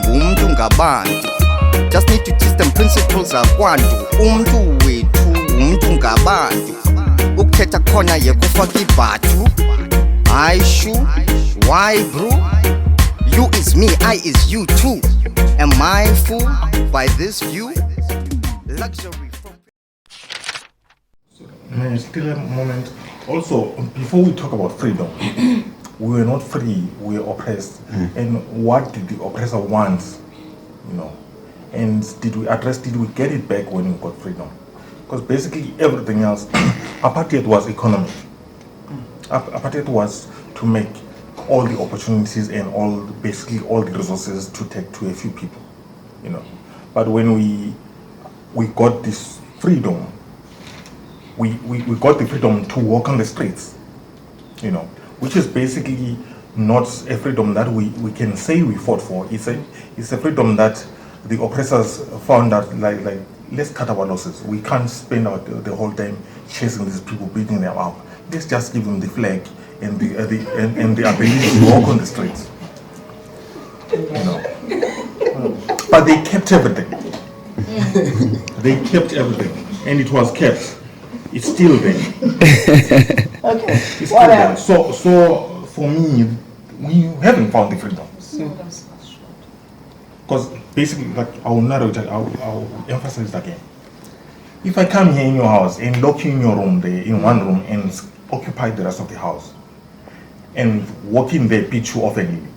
Umntu ngabantu. Just need to teach them principles zakwantu. Umntu wethu, umntu ngabantu. Ukuthetha khona yekufaka ibhathu. I shu, why bro? You is me, I is you too. Am I fooled by this view? Luxury from... Still a moment. Also, before we talk about freedom, we were not free, we were oppressed. And what did the oppressor want? And did we get it back when we got freedom? Because basically everything else, apartheid was economic. Apartheid was to make all the opportunities and basically all the resources to take to a few people, But when we got this freedom, we got the freedom to walk on the streets, which is basically not a freedom that we can say we fought for. It's a freedom that the oppressors found that like let's cut our losses. We can't spend the whole time chasing these people, beating them up. Let's just give them the flag and the ability to walk on the streets. But they kept everything. They kept everything, and it was kept. It's still there. Okay. It's still there. So for me, we haven't found the freedom. Because basically, like I'll emphasize it again. If I come here in your house and lock you in your room there, in one room, and occupy the rest of the house, and walk in there, beat you off and leave,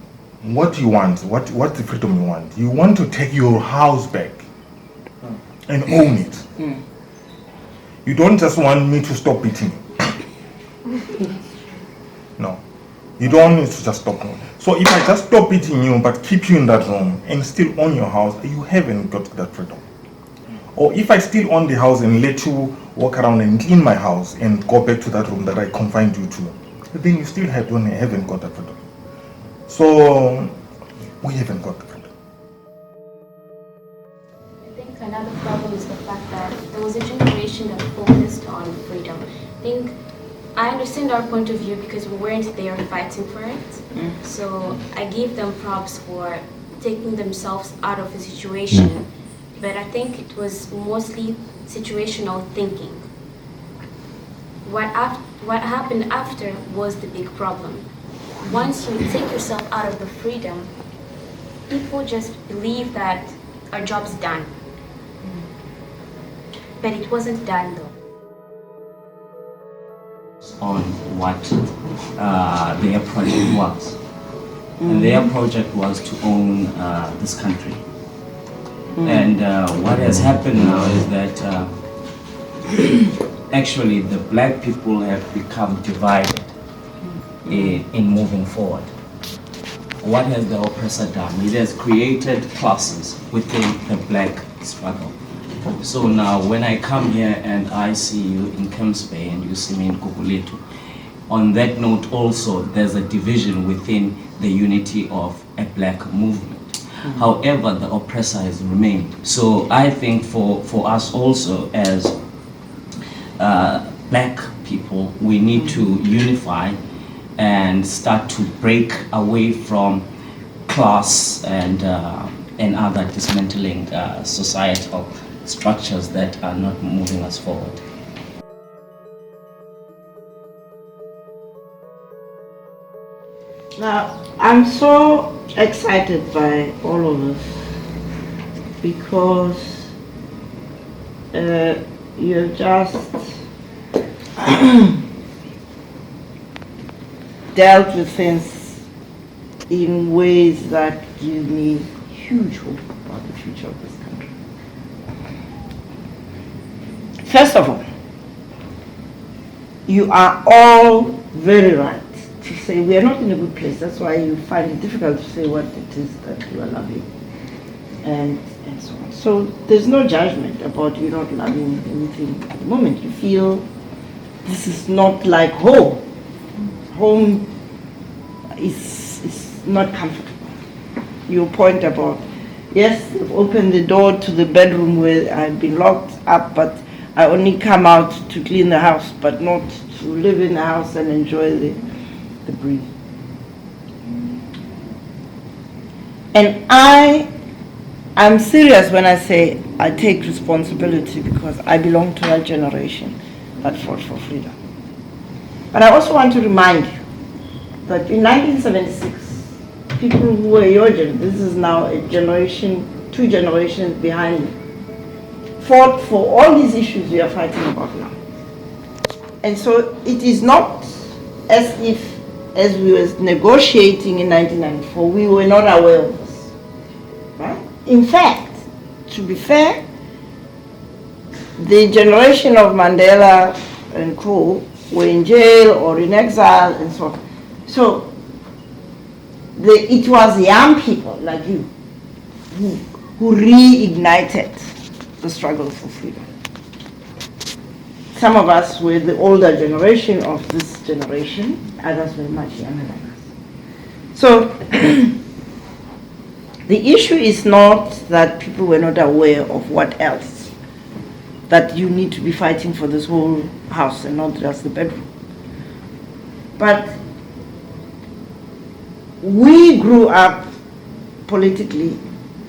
what do you want? What's the freedom you want? You want to take your house back and own it. You don't just want me to stop beating you. No. You don't need to just stop me. So if I just stop beating you but keep you in that room and still own your house, you haven't got that freedom. Or if I still own the house and let you walk around and clean my house and go back to that room that I confined you to, then you still haven't got that freedom. So we haven't got the freedom. I think another problem is the fact that there was a generation that focused on freedom. I understand our point of view because we weren't there fighting for it. So I give them props for taking themselves out of the situation. But I think it was mostly situational thinking. What happened after was the big problem. Once you take yourself out of the freedom, people just believe that our job's done. But it wasn't done though. On what their project was. And their project was to own this country. And what has happened now is that actually the black people have become divided in moving forward. What has the oppressor done? It has created classes within the black struggle. So now when I come here and I see you in Camps Bay and you see me in Kukuletu, on that note also there's a division within the unity of a black movement. However, the oppressor has remained. So I think for us also as black people, we need to unify and start to break away from class and other dismantling societal structures that are not moving us forward. Now, I'm so excited by all of us because you've just dealt with things in ways that give me huge hope about the future of this country. First of all, you are all very right to say we are not in a good place. That's why you find it difficult to say what it is that you are loving and so on. So there's no judgment about you not loving anything at the moment. You feel this is not like home. Home is not comfortable. Your point about, yes, you've opened the door to the bedroom where I've been locked up, but I only come out to clean the house, but not to live in the house and enjoy the brief. And I'm serious when I say I take responsibility because I belong to that generation that fought for freedom. But I also want to remind you that in 1976, people who were your generation, this is now a generation, 2 generations behind me, fought for all these issues we are fighting about now. And so it is not as if, as we were negotiating in 1994, we were not aware of this, right? In fact, to be fair, the generation of Mandela and co were in jail or in exile and so on. So it was young people like you who reignited the struggle for freedom. Some of us were the older generation of this generation, others were much younger than us. So the issue is not that people were not aware of what else, that you need to be fighting for this whole house and not just the bedroom. But we grew up politically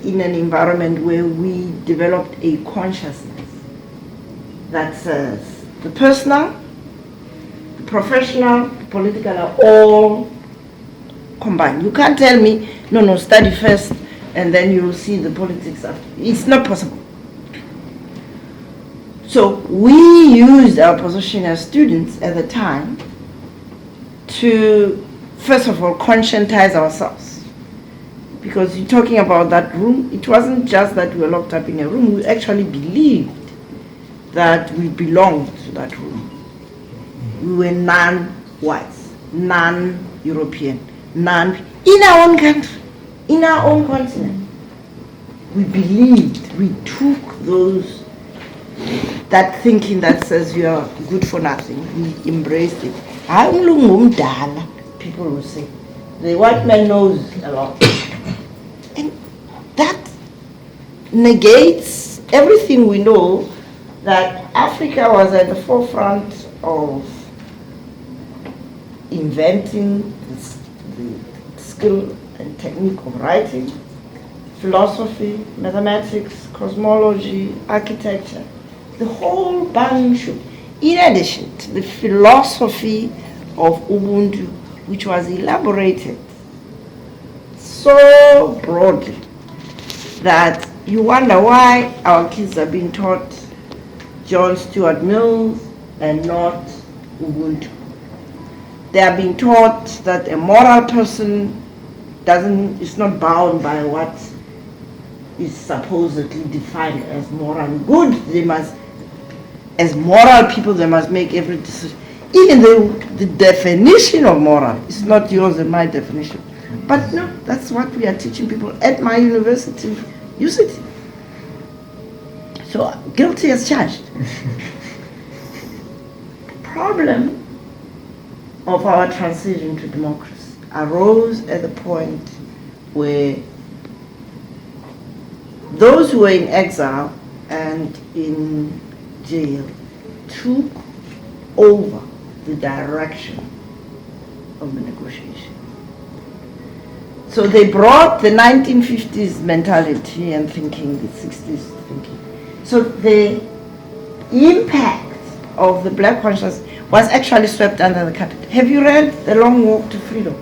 in an environment where we developed a consciousness that says the personal, the professional, the political are all combined. You can't tell me, no, study first and then you'll see the politics after. It's not possible. So we used our position as students at the time to, first of all, conscientize ourselves. Because you're talking about that room, it wasn't just that we were locked up in a room, we actually believed that we belonged to that room. We were non-whites, non-European, in our own country, in our own continent. We believed, we took that thinking that says you are good for nothing, we embraced it. People will say, the white man knows a lot. And that negates everything we know that Africa was at the forefront of inventing the skill and technique of writing, philosophy, mathematics, cosmology, architecture, the whole bunch. In addition to the philosophy of Ubuntu, which was elaborated so broadly that you wonder why our kids are being taught John Stuart Mill and not Ubuntu. They are being taught that a moral person is not bound by what is supposedly defined as moral good. They must, as moral people, they must make every decision. Even though the definition of moral is not yours and my definition. But no, that's what we are teaching people at my university. Use it. So guilty as charged. The problem of our transition to democracy arose at the point where those who were in exile and in jail took over the direction of the negotiation. So they brought the 1950s mentality and thinking, the 60s thinking. So the impact of the black consciousness was actually swept under the carpet. Have you read The Long Walk to Freedom?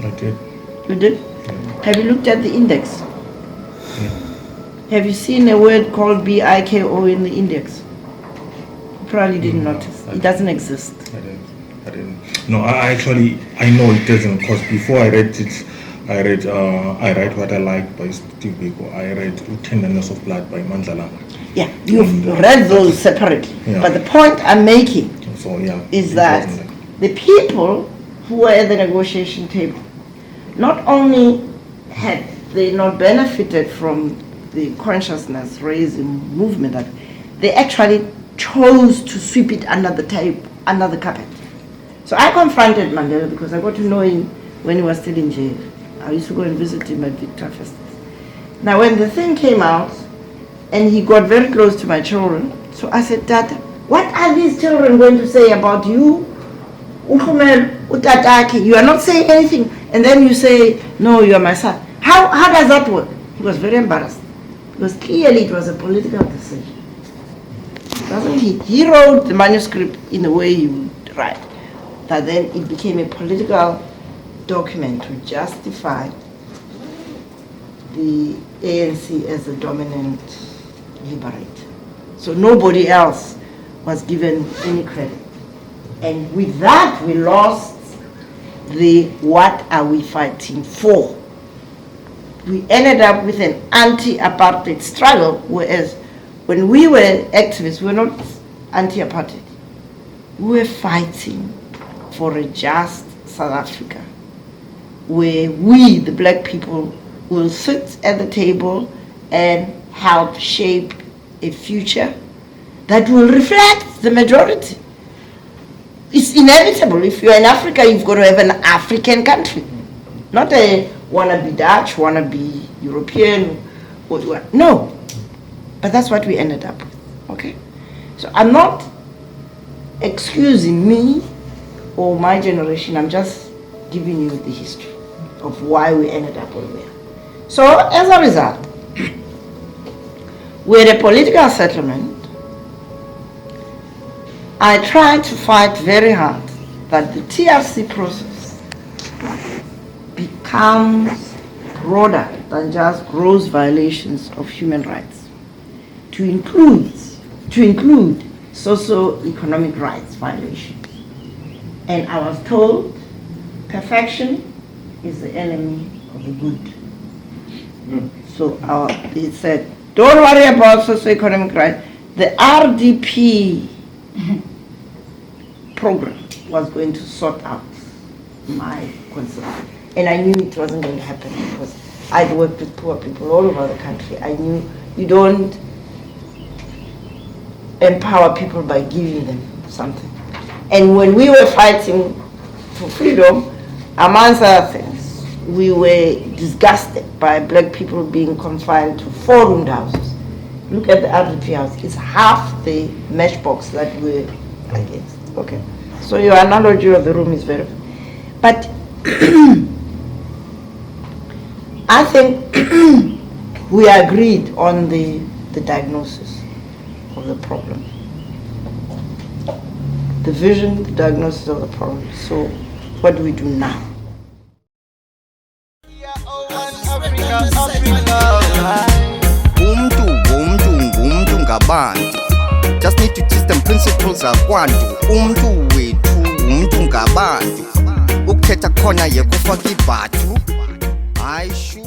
I did. You did? Yeah. Have you looked at the index? Yeah. Have you seen a word called BIKO in the index? You probably didn't notice. It doesn't exist. I didn't. No, I know it doesn't, because before I read it, I Write What I Like by Steve Biko. I read Tenderness of Blood by Mamphela. Yeah, you've read those separately. Yeah. But the point I'm making is that the people who were at the negotiation table, not only had they not benefited from the consciousness raising movement, that they actually chose to sweep it under the carpet. So I confronted Mandela because I got to know him when he was still in jail. I used to go and visit him at Victor Festivals. Now when the thing came out, and he got very close to my children, so I said, Dad, what are these children going to say about you? utataki, you are not saying anything, and then you say, no, you are my son. How does that work? He was very embarrassed, because clearly it was a political decision. Doesn't he? He wrote the manuscript in the way he would write, that then it became a political document to justify the ANC as the dominant liberator. So nobody else was given any credit. And with that, we lost the what are we fighting for? We ended up with an anti-apartheid struggle, whereas when we were activists, we were not anti-apartheid. We were fighting for a just South Africa, where we, the black people, will sit at the table and help shape a future that will reflect the majority. It's inevitable. If you're in Africa, you've got to have an African country, not a wanna-be Dutch, wanna-be European, no. But that's what we ended up with, okay? So I'm not excusing me or my generation, I'm just giving you the history of why we ended up where we are. So as a result, we had a political settlement. I tried to fight very hard that the TRC process becomes broader than just gross violations of human rights, to include socio-economic rights violations. And I was told perfection is the enemy of the good. So it said, don't worry about socio-economic rights. The RDP program was going to sort out my concern. And I knew it wasn't going to happen because I'd worked with poor people all over the country. I knew you don't empower people by giving them something. And when we were fighting for freedom, amongst other things, we were disgusted by black people being confined to 4-roomed houses. Look at the RDP house. It's half the matchbox that we're against. Okay. So your analogy of the room is very... But I think we agreed on the diagnosis of the problem. The vision, the diagnosis of the problem. So what do we do now? Umntu ngabantu. Just need to teach them principles zakwantu. Umntu wethu, umntu ngabantu. Ukuthetha khona yekufaka ibhathu. Hayi shu.